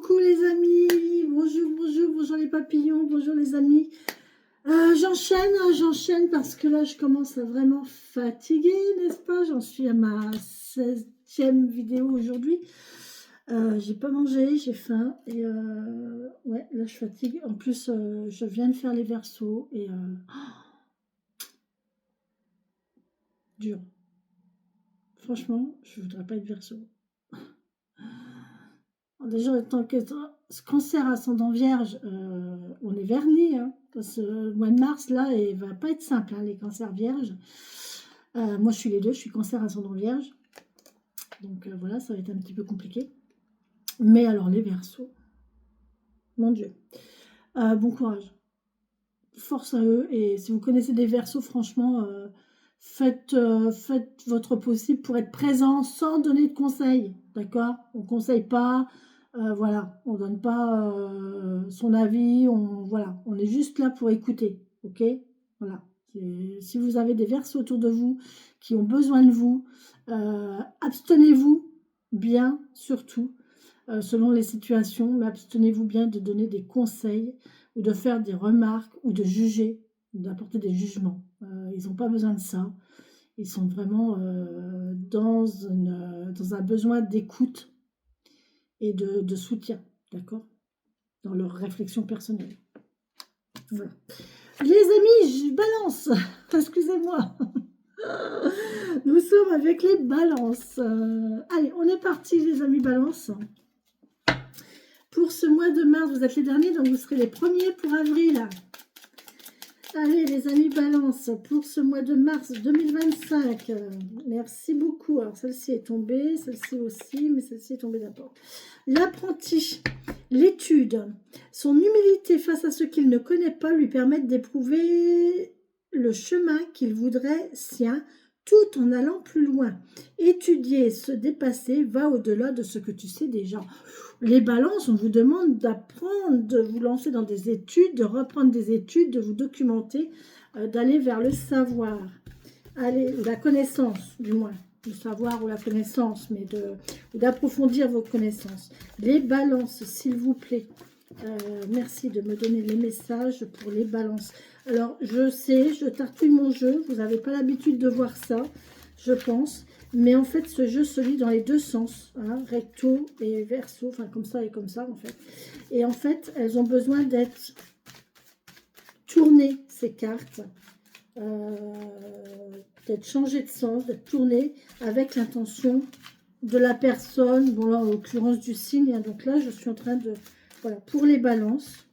Coucou les amis, bonjour, bonjour, bonjour les papillons, bonjour les amis. J'enchaîne parce que là je commence à vraiment fatiguer, n'est-ce pas? J'en suis à ma 16e vidéo aujourd'hui. J'ai pas mangé, j'ai faim et ouais, là je fatigue. En plus, je viens de faire les versos et dur. Franchement, je voudrais pas être verso. Déjà, en tant que ce cancer ascendant vierge, on est vernis, hein, parce que le mois de mars, là, il va pas être simple, hein, les cancers vierges. Moi, je suis les deux, je suis cancer ascendant vierge. Donc voilà, ça va être un petit peu compliqué. Mais alors, les versos, mon Dieu. Bon courage. Force à eux. Et si vous connaissez des versos, franchement, faites votre possible pour être présent sans donner de conseils. D'accord? On ne conseille pas. Voilà, on ne donne pas son avis, voilà, on est juste là pour écouter, ok? Voilà. Si vous avez des versos autour de vous qui ont besoin de vous, abstenez-vous bien, surtout, selon les situations, mais abstenez-vous bien de donner des conseils ou de faire des remarques ou de juger, d'apporter des jugements. Ils n'ont pas besoin de ça. Ils sont vraiment dans un besoin d'écoute et de soutien, d'accord, dans leur réflexion personnelle. Voilà. Les amis, je balance, excusez-moi. Nous sommes avec les balances. Allez, on est parti les amis balance. Pour ce mois de mars, vous êtes les derniers, donc vous serez les premiers pour avril. Allez les amis balance, pour ce mois de mars 2025, merci beaucoup. Alors celle-ci est tombée, celle-ci aussi, mais celle-ci est tombée d'abord. L'apprenti, l'étude, son humilité face à ce qu'il ne connaît pas lui permettent d'éprouver le chemin qu'il voudrait sien, tout en allant plus loin. Étudier, se dépasser, va au-delà de ce que tu sais déjà. Les balances, on vous demande d'apprendre, de vous lancer dans des études, de reprendre des études, de vous documenter, d'aller vers le savoir. Allez, la connaissance, du moins. Le savoir ou la connaissance, mais d'approfondir vos connaissances. Les balances, s'il vous plaît. Merci de me donner les messages pour les balances. Alors, je sais, je tartouille mon jeu. Vous n'avez pas l'habitude de voir ça, je pense. Mais en fait, ce jeu se lit dans les deux sens, hein, recto et verso, enfin comme ça et comme ça, en fait. Et en fait, elles ont besoin d'être tournées, ces cartes, d'être changées de sens, d'être tournées avec l'intention de la personne, bon là, en l'occurrence du signe. Hein, donc là, je suis en train de... Voilà, pour les balances,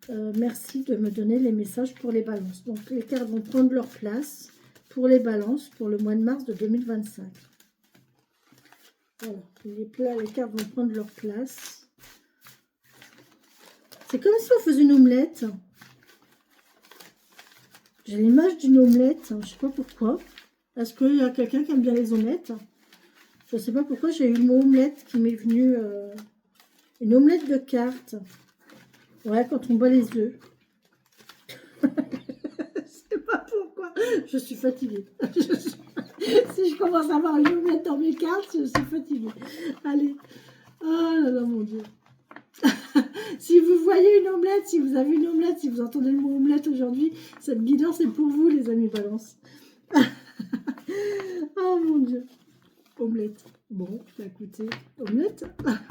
merci de me donner les messages pour les balances. Donc, les cartes vont prendre leur place pour les balances pour le mois de mars de 2025. Voilà, les cartes vont prendre leur place. C'est comme si on faisait une omelette. J'ai l'image d'une omelette, je ne sais pas pourquoi. Est-ce qu'il y a quelqu'un qui aime bien les omelettes? Je ne sais pas pourquoi j'ai eu le mot omelette qui m'est venu. Une omelette de cartes. Ouais, quand on boit les œufs. Je ne sais pas pourquoi. Je suis fatiguée. Si je commence à avoir une omelette dans mes cartes, je suis fatiguée. Allez. Oh là là, mon Dieu. Si vous voyez une omelette, si vous avez une omelette, si vous entendez le mot omelette aujourd'hui, cette guidance est pour vous, les amis balance. Oh mon Dieu. Omelette. Bon, écoutez, omelette.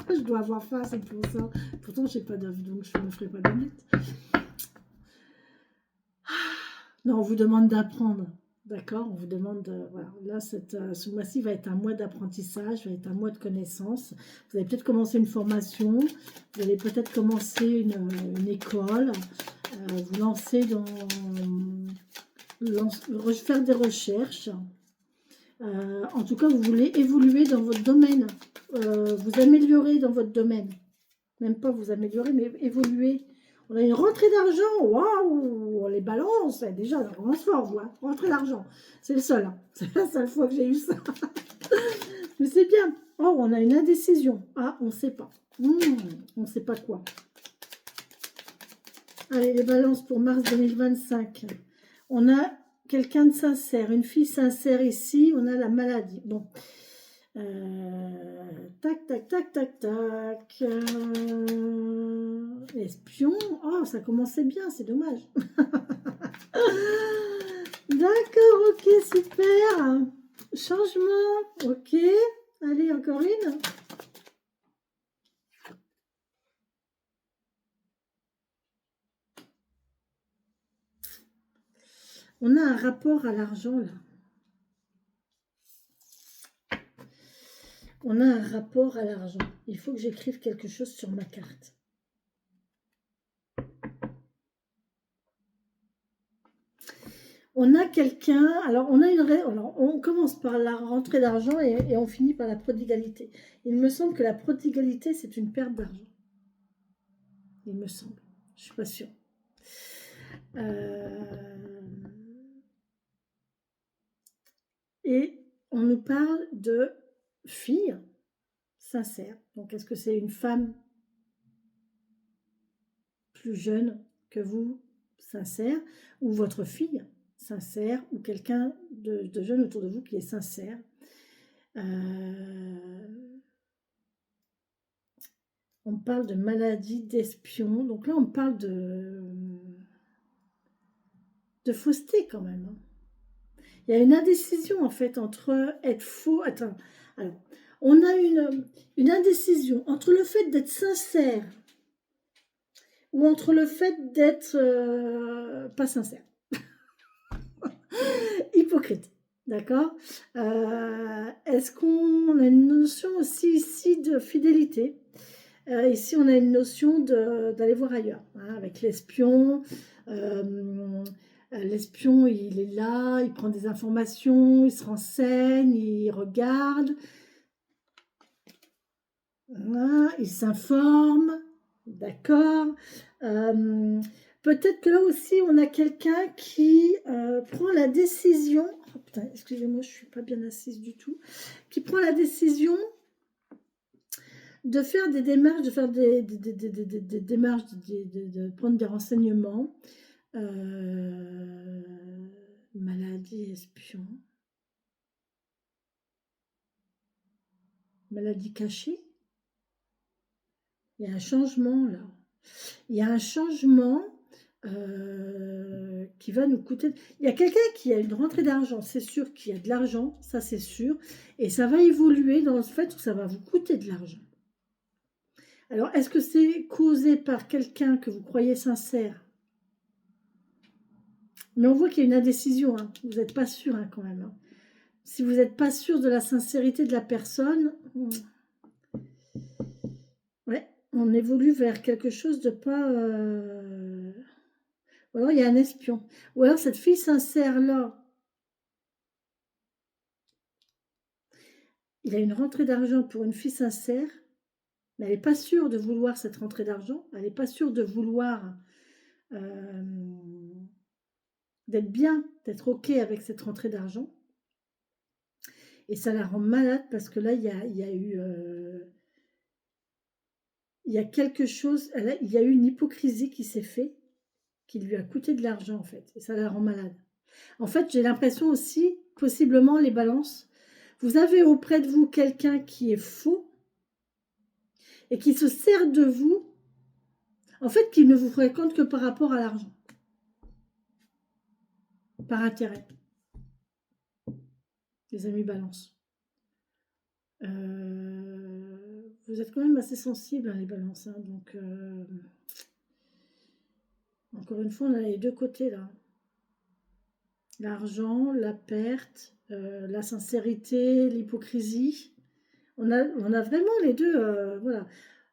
Je dois avoir faim, c'est pour ça. Pourtant, je n'ai pas d'œuf, donc je ne me ferai pas d'omelette. Non, on vous demande d'apprendre. D'accord, on vous demande, voilà, là, ce mois-ci va être un mois d'apprentissage, va être un mois de connaissance. Vous allez peut-être commencer une formation, vous allez peut-être commencer une école, vous lancer faire des recherches. En tout cas, vous voulez évoluer dans votre domaine, vous améliorer dans votre domaine. Même pas vous améliorer, mais évoluer. On a une rentrée d'argent, waouh, les balances, déjà, on commence fort, vous, hein. Rentrée d'argent, c'est le seul, hein. C'est la seule fois que j'ai eu ça. Mais c'est bien. Oh, on a une indécision. Ah, on ne sait pas. On ne sait pas quoi. Allez, les balances pour mars 2025. On a quelqu'un de sincère, une fille sincère ici, on a la maladie. Bon, Tac, tac, tac, tac, tac. Espion. Oh, ça commençait bien, c'est dommage. D'accord, ok, super. Changement, ok. Allez, encore une. On a un rapport à l'argent, là. On a un rapport à l'argent. Il faut que j'écrive quelque chose sur ma carte. On a quelqu'un, alors on commence par la rentrée d'argent et on finit par la prodigalité. Il me semble que la prodigalité, c'est une perte d'argent. Il me semble. Je ne suis pas sûre. Et on nous parle de fille sincère. Donc, est-ce que c'est une femme plus jeune que vous, sincère, ou votre fille sincère, ou quelqu'un de jeune autour de vous qui est sincère? On parle de maladie d'espion. Donc là, on parle de fausseté quand même. Il y a une indécision en fait entre être faux. Attends, alors, on a une indécision entre le fait d'être sincère ou entre le fait d'être pas sincère. Hypocrite. D'accord. Est-ce qu'on a une notion aussi ici de fidélité? Ici, on a une notion d'aller voir ailleurs, hein, avec l'espion. L'espion, il est là, il prend des informations, il se renseigne, il regarde, hein, il s'informe, d'accord. Peut-être que là aussi, on a quelqu'un qui prend la décision, oh putain, excusez-moi, je ne suis pas bien assise du tout, qui prend la décision de faire des démarches, de faire des démarches, de prendre des renseignements. Maladie espion. Maladie cachée. Il y a un changement là. Il y a un changement qui va nous coûter. Il y a quelqu'un qui a une rentrée d'argent, c'est sûr qu'il y a de l'argent, ça c'est sûr. Et ça va évoluer dans le fait où ça va vous coûter de l'argent. Alors, est-ce que c'est causé par quelqu'un que vous croyez sincère? Mais on voit qu'il y a une indécision, hein. Vous n'êtes pas sûr hein, quand même. Hein. Si vous n'êtes pas sûr de la sincérité de la personne, ouais, on évolue vers quelque chose de pas... Ou alors il y a un espion. Ou alors cette fille sincère-là, il a une rentrée d'argent pour une fille sincère, mais elle n'est pas sûre de vouloir cette rentrée d'argent. Elle n'est pas sûre de vouloir... d'être bien, d'être OK avec cette rentrée d'argent. Et ça la rend malade parce que là, il y a eu... il y a quelque chose, il y a eu une hypocrisie qui s'est faite, qui lui a coûté de l'argent en fait, et ça la rend malade. En fait, j'ai l'impression aussi, possiblement les balances, vous avez auprès de vous quelqu'un qui est faux et qui se sert de vous, en fait, qui ne vous fréquente que par rapport à l'argent, par intérêt. Les amis balance. Vous êtes quand même assez sensibles, hein, les balances, hein, donc... encore une fois, on a les deux côtés là. L'argent, la perte, la sincérité, l'hypocrisie. On a vraiment les deux. Voilà.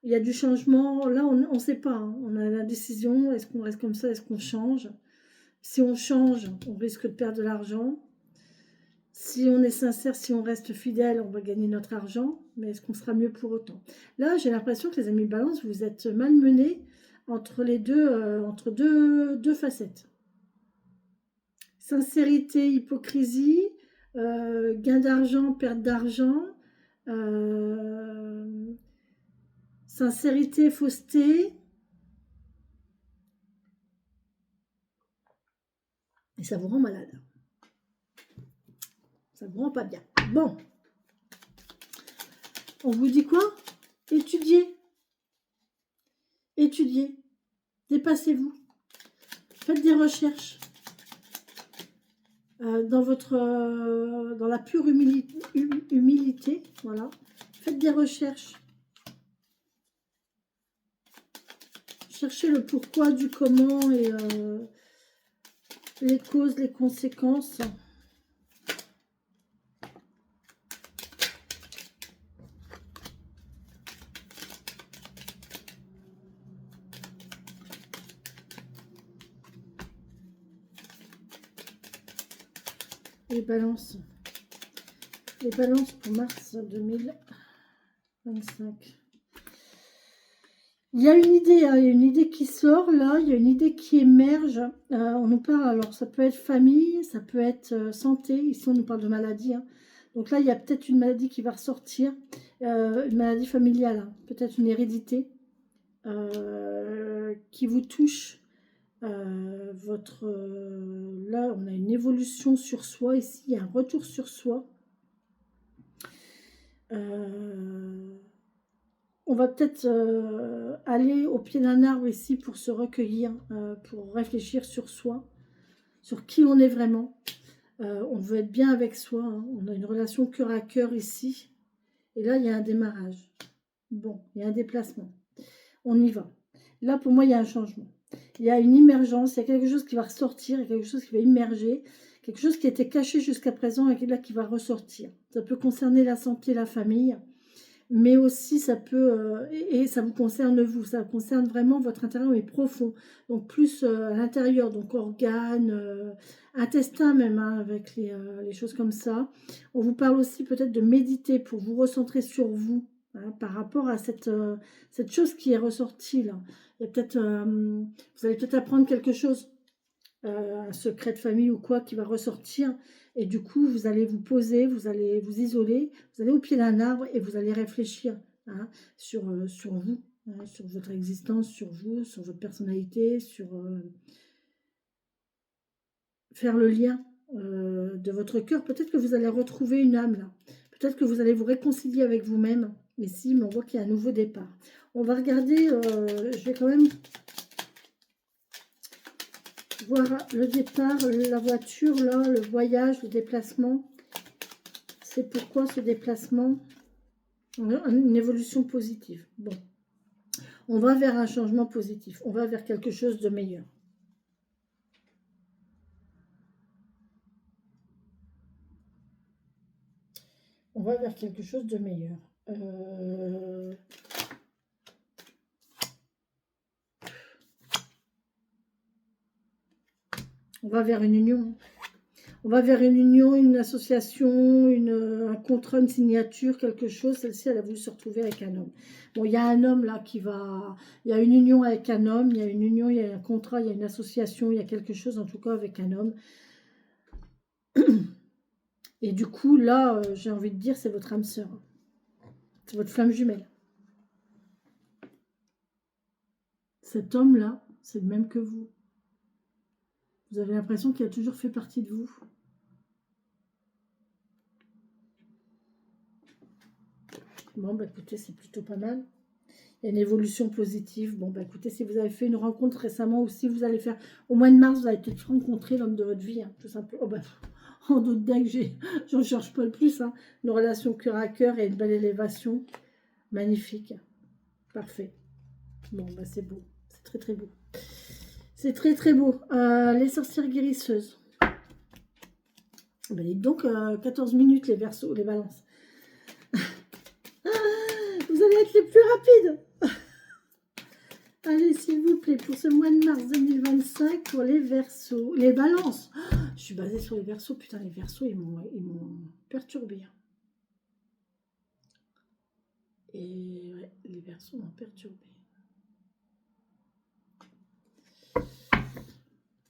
Il y a du changement. Là, on ne sait pas. Hein. On a la décision. Est-ce qu'on reste comme ça? Est-ce qu'on change? Si on change, on risque de perdre de l'argent. Si on est sincère, si on reste fidèle, on va gagner notre argent. Mais est-ce qu'on sera mieux pour autant? Là, j'ai l'impression que les amis balance, vous êtes malmenés entre les deux, entre deux facettes. Sincérité, hypocrisie, gain d'argent, perte d'argent, sincérité, fausseté. Et ça vous rend malade. Ça vous rend pas bien. Bon. On vous dit quoi? Étudiez, étudiez, dépassez-vous, faites des recherches dans la pure humilité, voilà. Faites des recherches, cherchez le pourquoi du comment et les causes, les conséquences. Les balances pour mars 2025. Il y a une idée, hein, il y a une idée qui sort là, il y a une idée qui émerge. On nous parle, alors ça peut être famille, ça peut être santé, ici on nous parle de maladie. Hein. Donc là, il y a peut-être une maladie qui va ressortir, une maladie familiale, hein, peut-être une hérédité qui vous touche. Là, on a une évolution sur soi, ici il y a un retour sur soi. On va peut-être aller au pied d'un arbre ici pour se recueillir, pour réfléchir sur soi, sur qui on est vraiment. On veut être bien avec soi, hein. On a une relation cœur à cœur ici. Et là, il y a un démarrage. Bon, il y a un déplacement. On y va. Là, pour moi, il y a un changement. Il y a une immergence, il y a quelque chose qui va ressortir, il y a quelque chose qui va immerger, quelque chose qui était caché jusqu'à présent et là qui va ressortir. Ça peut concerner la santé, la famille, mais aussi ça peut, et ça vous concerne vous, ça concerne vraiment votre intérieur mais profond, donc plus à l'intérieur, donc organes, intestin même, hein, avec les choses comme ça. On vous parle aussi peut-être de méditer pour vous recentrer sur vous, hein, par rapport à cette chose qui est ressortie là. Il y a peut-être, vous allez peut-être apprendre quelque chose, un secret de famille ou quoi qui va ressortir. Et du coup, vous allez vous poser, vous allez vous isoler, vous allez au pied d'un arbre et vous allez réfléchir, hein, sur vous, hein, sur votre existence, sur vous, sur votre personnalité, sur faire le lien de votre cœur. Peut-être que vous allez retrouver une âme là. Peut-être que vous allez vous réconcilier avec vous-même. Mais si, mais on voit qu'il y a un nouveau départ. On va regarder, je vais quand même voir le départ, la voiture, là, le voyage, le déplacement. C'est pourquoi ce déplacement? Une évolution positive. Bon, on va vers un changement positif. On va vers quelque chose de meilleur. On va vers quelque chose de meilleur. On va vers une union. On va vers une union, une association, un contrat, une signature, quelque chose. Celle-ci, elle a voulu se retrouver avec un homme. Bon, il y a un homme là qui va... Il y a une union avec un homme, il y a une union, il y a un contrat, il y a une association, il y a quelque chose en tout cas avec un homme. Et du coup, là, j'ai envie de dire, c'est votre âme sœur. C'est votre flamme jumelle. Cet homme-là, c'est le même que vous. Vous avez l'impression qu'il a toujours fait partie de vous. Bon, bah écoutez, c'est plutôt pas mal. Il y a une évolution positive. Bon, bah écoutez, si vous avez fait une rencontre récemment ou si vous allez faire... Au mois de mars, vous allez peut-être rencontrer l'homme de votre vie, hein, tout simplement. Oh, bah, en doute d'un que j'en cherche pas le plus. Hein. Une relation cœur à cœur et une belle élévation. Magnifique. Parfait. Bon, bah c'est beau. C'est très très beau. C'est très très beau. Les sorcières guérisseuses. Bah, dites donc, 14 minutes les Verseaux, les balances. Vous allez être les plus rapides. Allez, s'il vous plaît, pour ce mois de mars 2025, pour les Verseaux, les balances. Je suis basée sur les Verseaux. Putain, les Verseaux, ils m'ont perturbé. Et ouais, les Verseaux m'ont perturbé.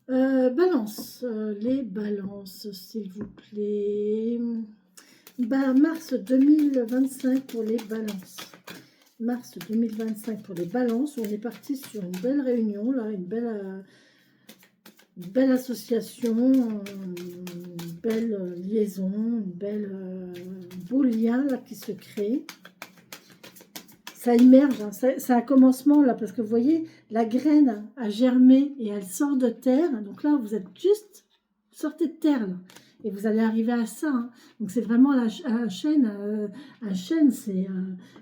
Balance, les balances, s'il vous plaît. Mars 2025 pour les balances. Mars 2025 pour les balances. On est parti sur une belle réunion, là, une belle association, une belle liaison, beau lien là qui se crée. ça émerge, hein, c'est un commencement là, parce que vous voyez, la graine a germé et elle sort de terre. Donc là, vous êtes juste sortez de terre là, et vous allez arriver à ça. Hein. Donc c'est vraiment un chêne,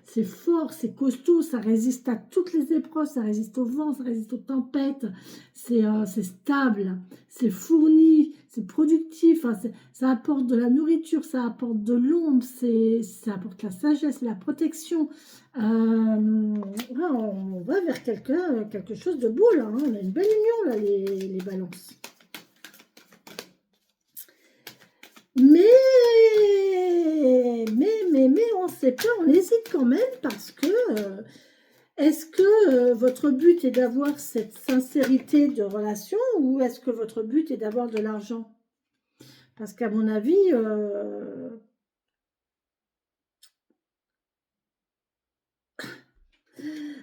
c'est fort, c'est costaud, ça résiste à toutes les épreuves, ça résiste au vent, ça résiste aux tempêtes, c'est stable, c'est fourni, c'est productif, hein, ça apporte de la nourriture, ça apporte de l'ombre, ça apporte la sagesse, la protection. Là, on va vers quelque chose de beau là, hein. On a une belle union là, les balances. Mais on ne sait pas, on hésite quand même parce que est-ce que votre but est d'avoir cette sincérité de relation ou est-ce que votre but est d'avoir de l'argent? Parce qu'à mon avis,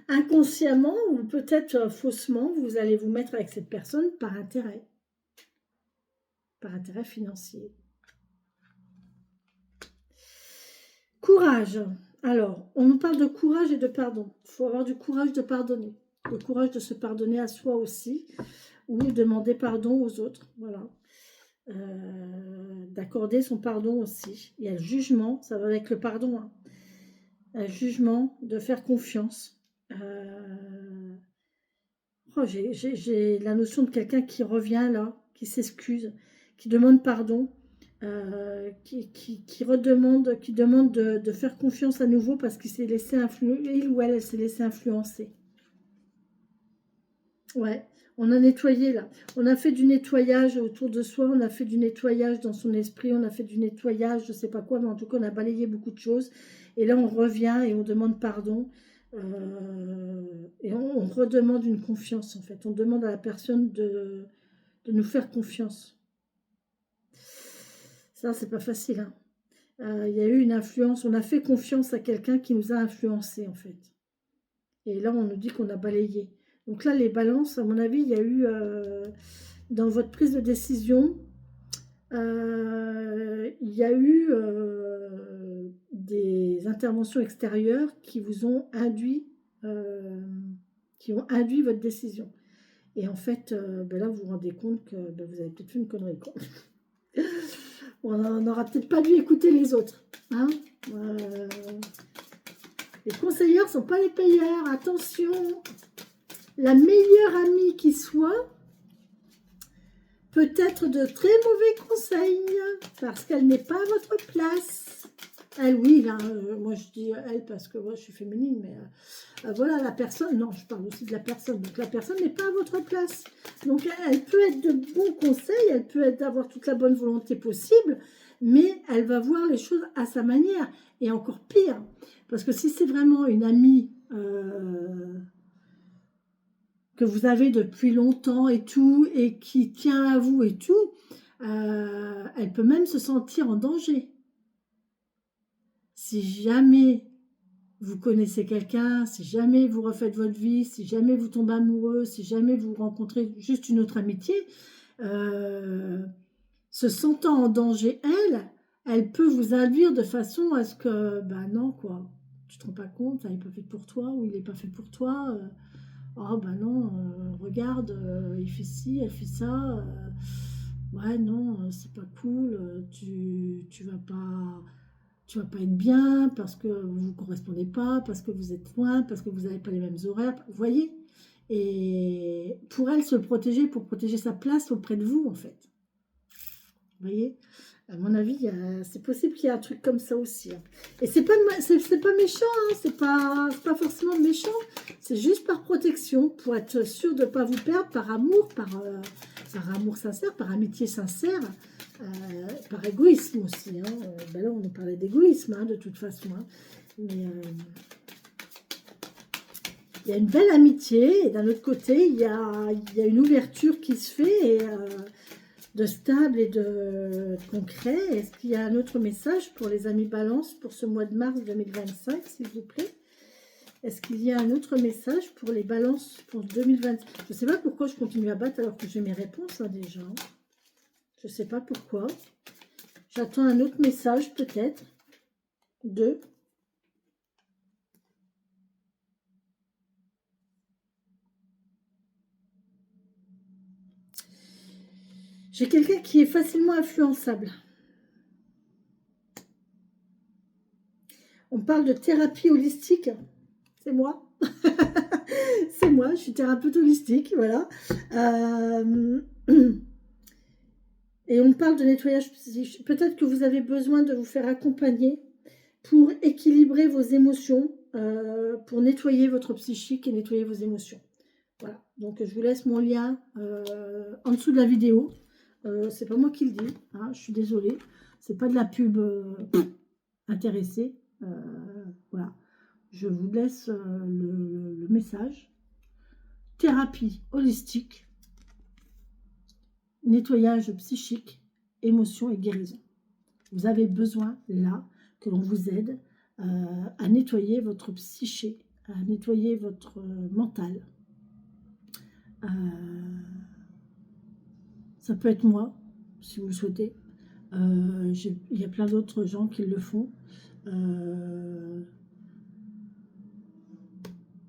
inconsciemment ou peut-être faussement, vous allez vous mettre avec cette personne par intérêt financier. Courage. Alors, on nous parle de courage et de pardon. Il faut avoir du courage de pardonner. Le courage de se pardonner à soi aussi, ou demander pardon aux autres. Voilà. D'accorder son pardon aussi. Il y a le jugement, ça va avec le pardon. Hein. Le jugement, de faire confiance. Oh, j'ai la notion de quelqu'un qui revient là, qui s'excuse, qui demande pardon. Qui demande de faire confiance à nouveau parce qu'il s'est laissé influencer, il ou elle s'est laissé influencer. Ouais, on a nettoyé là. On a fait du nettoyage autour de soi, on a fait du nettoyage dans son esprit, on a fait du nettoyage, je sais pas quoi, mais en tout cas, on a balayé beaucoup de choses. Et là, on revient et on demande pardon. Et on redemande une confiance en fait. On demande à la personne de nous faire confiance. Ça, c'est pas facile. Hein. Il y a eu une influence, on a fait confiance à quelqu'un qui nous a influencé en fait. Et là, on nous dit qu'on a balayé. Donc là, les balances, à mon avis, il y a eu dans votre prise de décision, il y a eu des interventions extérieures qui vous ont induit, qui ont induit votre décision. Et en fait, ben là, vous vous rendez compte que ben, vous avez peut-être fait une connerie. Quoi. On n'aura peut-être pas dû écouter les autres. Hein les conseillers ne sont pas les payeurs. Attention, la meilleure amie qui soit peut être de très mauvais conseils parce qu'elle n'est pas à votre place. Elle, oui, là, moi je dis elle parce que moi je suis féminine, mais voilà, la personne, non, je parle aussi de la personne. Donc la personne n'est pas à votre place. Donc elle peut être de bons conseils, elle peut être d'avoir toute la bonne volonté possible, mais elle va voir les choses à sa manière. Et encore pire, parce que si c'est vraiment une amie que vous avez depuis longtemps et tout, et qui tient à vous et tout, elle peut même se sentir en danger. Si jamais vous connaissez quelqu'un, si jamais vous refaites votre vie, si jamais vous tombez amoureux, si jamais vous rencontrez juste une autre amitié, se sentant en danger, elle peut vous induire de façon à ce que, ben non, quoi, tu te rends pas compte, ça n'est pas fait pour toi, ou il n'est pas fait pour toi, oh ben non, regarde, il fait ci, elle fait ça, ouais non, c'est pas cool, tu vas pas être bien parce que vous ne correspondez pas, parce que vous êtes loin, parce que vous n'avez pas les mêmes horaires, vous voyez. Et pour elle se protéger, pour protéger sa place auprès de vous en fait. Vous voyez, à mon avis, c'est possible qu'il y ait un truc comme ça aussi. Hein. Et c'est pas méchant, hein, c'est pas forcément méchant. C'est juste par protection, pour être sûr de ne pas vous perdre, par amour, par amour sincère, par amitié sincère, par égoïsme aussi. Hein. Ben là, on nous parlait d'égoïsme, hein, de toute façon. Hein. Mais il y a une belle amitié, et d'un autre côté, il y a une ouverture qui se fait, et de stable et de concret. Est-ce qu'il y a un autre message pour les amis Balance pour ce mois de mars 2025, s'il vous plaît? Est-ce qu'il y a un autre message pour les balances pour 2020? Je ne sais pas pourquoi je continue à battre alors que j'ai mes réponses hein, déjà. Je ne sais pas pourquoi. J'attends un autre message peut-être. 2. J'ai quelqu'un qui est facilement influençable. On parle de thérapie holistique. C'est moi. C'est moi, je suis thérapeute holistique, voilà. Et on parle de nettoyage psychique. Peut-être que vous avez besoin de vous faire accompagner pour équilibrer vos émotions, pour nettoyer votre psychique et nettoyer vos émotions. Voilà, donc je vous laisse mon lien en dessous de la vidéo. C'est pas moi qui le dis, hein, je suis désolée. C'est pas de la pub intéressée. Voilà, je vous laisse le message. Thérapie holistique, nettoyage psychique, émotion et guérison. Vous avez besoin là que l'on vous aide à nettoyer votre psyché, à nettoyer votre mental. Ça peut être moi, si vous le souhaitez. Il y a plein d'autres gens qui le font.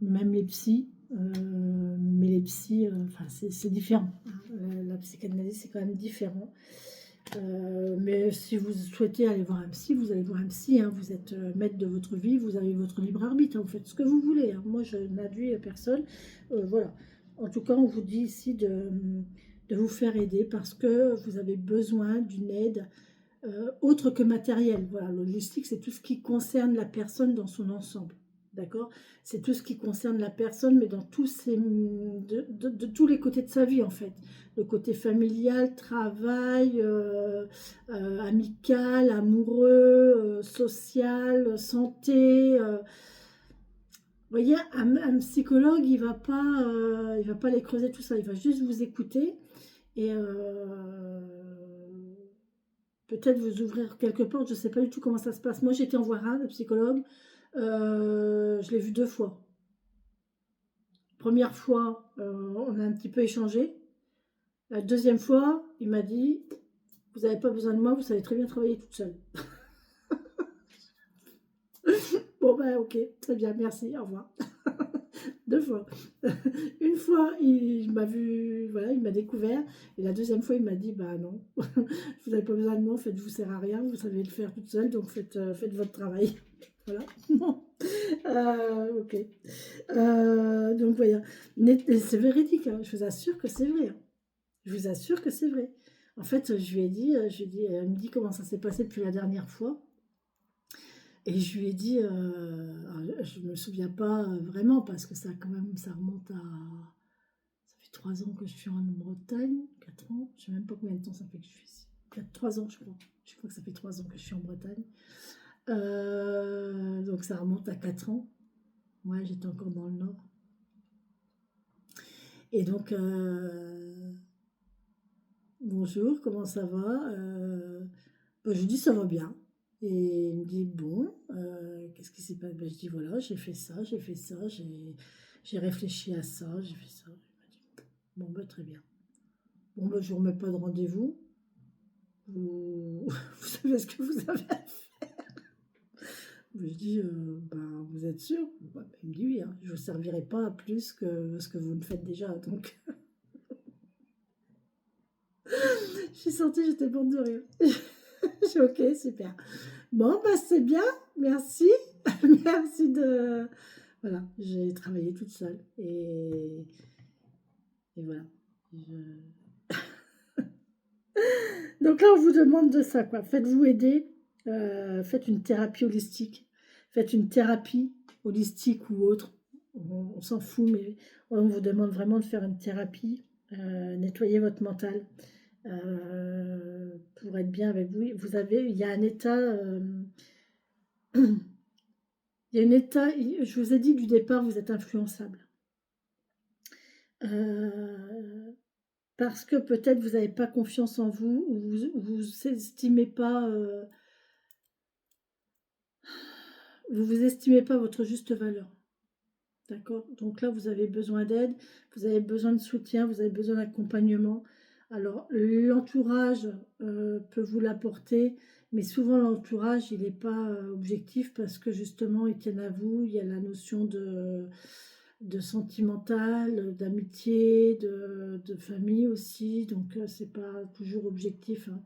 Même les psys. Mais les psys, enfin, c'est différent. La psychanalyse, c'est quand même différent. Mais si vous souhaitez aller voir un psy, vous allez voir un psy. Hein, vous êtes maître de votre vie, vous avez votre libre arbitre. Hein, vous faites ce que vous voulez. Hein. Moi, je n'induis personne. Voilà. En tout cas, on vous dit ici de vous faire aider parce que vous avez besoin d'une aide autre que matérielle. Voilà, l'holistique, c'est tout ce qui concerne la personne dans son ensemble. D'accord? C'est tout ce qui concerne la personne, mais dans tous de tous les côtés de sa vie, en fait. Le côté familial, travail, amical, amoureux, social, santé. Vous voyez, un psychologue, il va pas les creuser tout ça. Il va juste vous écouter et peut-être vous ouvrir quelque porte. Je ne sais pas du tout comment ça se passe. Moi, j'ai été en voir un, le psychologue. Je l'ai vu 2 fois. Première fois, on a un petit peu échangé. La deuxième fois, il m'a dit, vous n'avez pas besoin de moi, vous savez très bien travailler toute seule. Bon, ben ok, très bien, merci, au revoir. 2 fois. Une fois, il m'a vu, voilà, il m'a découvert. Et la deuxième fois, il m'a dit, bah non, vous n'avez pas besoin de moi, en fait, vous ne sert à rien, vous savez le faire toute seule, donc faites votre travail. Voilà. Ok. Donc voilà. C'est véridique, hein. Je vous assure que c'est vrai. Hein. Je vous assure que c'est vrai. En fait, je lui ai dit, elle me dit comment ça s'est passé depuis la dernière fois. Et je lui ai dit, je ne me souviens pas vraiment parce que ça quand même, ça remonte à... Ça fait 3 ans que je suis en Bretagne, 4 ans, je ne sais même pas combien de temps ça fait que je suis ici. 3 ans, je crois. Je crois que ça fait 3 ans que je suis en Bretagne. Donc ça remonte à 4 ans. Ouais, j'étais encore dans le Nord. Et donc, bonjour, comment ça va ben, je lui dis ça va bien. Et il me dit bon, qu'est-ce qui s'est passé ben, je dis voilà, j'ai fait ça, j'ai réfléchi à ça, j'ai fait ça. Il m'a dit bon, ben très bien. Bon, ben je ne vous remets pas de rendez-vous. Vous savez ce que vous avez à faire. Je dis ben, vous êtes sûr ben, il me dit oui, hein, je ne vous servirai pas à plus que ce que vous ne faites déjà. Donc, je suis sortie, j'étais morte de rire. Je suis ok, super. Bon, bah c'est bien, merci. Merci de... Voilà, j'ai travaillé toute seule. Et voilà. Donc là, on vous demande de ça, quoi. Faites-vous aider. Faites une thérapie holistique. Faites une thérapie holistique ou autre. On s'en fout, mais on vous demande vraiment de faire une thérapie. Nettoyer votre mental. Pour être bien avec vous. Il y a un état... il y a un état, je vous ai dit du départ, vous êtes influençable. Parce que peut-être vous n'avez pas confiance en vous, ou vous estimez pas, vous estimez pas votre juste valeur. D'accord? Donc là, vous avez besoin d'aide, vous avez besoin de soutien, vous avez besoin d'accompagnement. Alors, l'entourage peut vous l'apporter, mais souvent l'entourage, il n'est pas objectif parce que justement, ils tiennent à vous. Il y a la notion de de sentimental, d'amitié, de famille aussi, donc c'est pas toujours objectif, hein.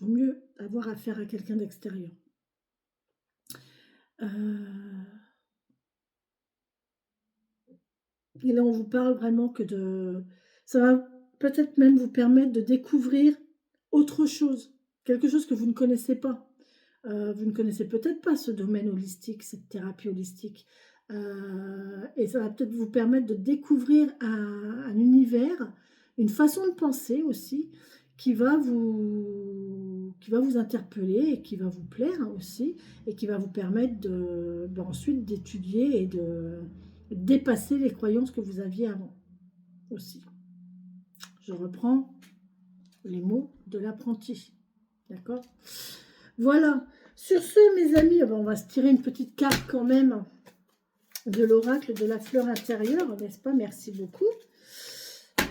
Vaut mieux avoir affaire à quelqu'un d'extérieur. Et là, on vous parle vraiment que de ça va peut-être même vous permettre de découvrir autre chose, quelque chose que vous ne connaissez pas. Vous ne connaissez peut-être pas ce domaine holistique, cette thérapie holistique, et ça va peut-être vous permettre de découvrir un univers, une façon de penser aussi qui va vous interpeller et qui va vous plaire, hein, aussi et qui va vous permettre ensuite d'étudier et de dépasser les croyances que vous aviez avant aussi. Je reprends les mots de l'apprenti. D'accord? Voilà. Sur ce, mes amis, on va se tirer une petite carte quand même de l'oracle de la fleur intérieure, n'est-ce pas? Merci beaucoup.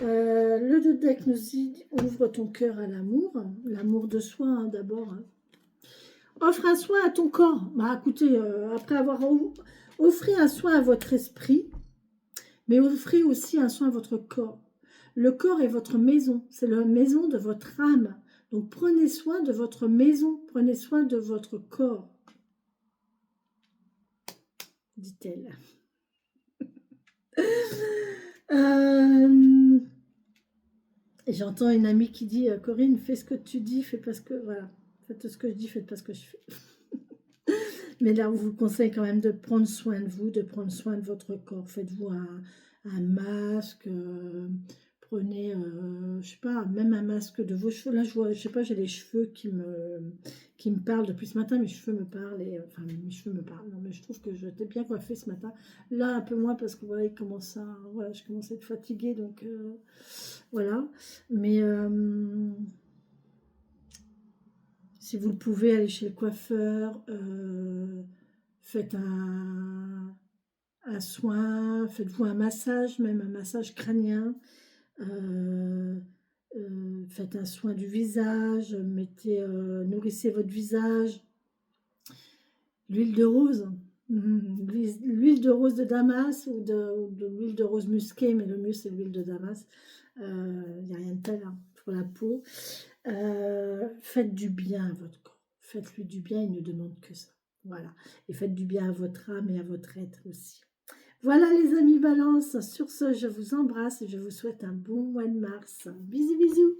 Le deck nous dit, ouvre ton cœur à l'amour. L'amour de soi, hein, d'abord. Hein. Offre un soin à ton corps. Bah, écoutez, après avoir offert un soin à votre esprit, mais offrez aussi un soin à votre corps. Le corps est votre maison, c'est la maison de votre âme. Donc prenez soin de votre maison, prenez soin de votre corps, dit-elle. J'entends une amie qui dit, Corinne, fais ce que tu dis, fais pas ce que... Voilà, faites ce que je dis, faites pas ce que je fais. Mais là, on vous conseille quand même de prendre soin de vous, de prendre soin de votre corps. Faites-vous un masque, prenez, je sais pas, même un masque de vos cheveux. Là, je sais pas, j'ai les cheveux qui me parlent depuis ce matin. Mes cheveux me parlent, enfin, mes cheveux me parlent. Non, mais je trouve que j'étais bien coiffée ce matin. Là, un peu moins parce que voilà, voilà, je commence à être fatiguée, donc voilà. Mais si vous le pouvez, aller chez le coiffeur, faites un soin, faites-vous un massage, même un massage crânien. Faites un soin du visage, nourrissez votre visage. L'huile de rose, l'huile de rose de Damas ou de l'huile de rose musquée, mais le mieux c'est l'huile de Damas. Il n'y a rien de tel, hein, pour la peau. Faites du bien à votre corps. Faites-lui du bien, il ne demande que ça. Voilà. Et faites du bien à votre âme et à votre être aussi. Voilà les amis Balance. Sur ce, je vous embrasse et je vous souhaite un bon mois de mars. Bisous, bisous.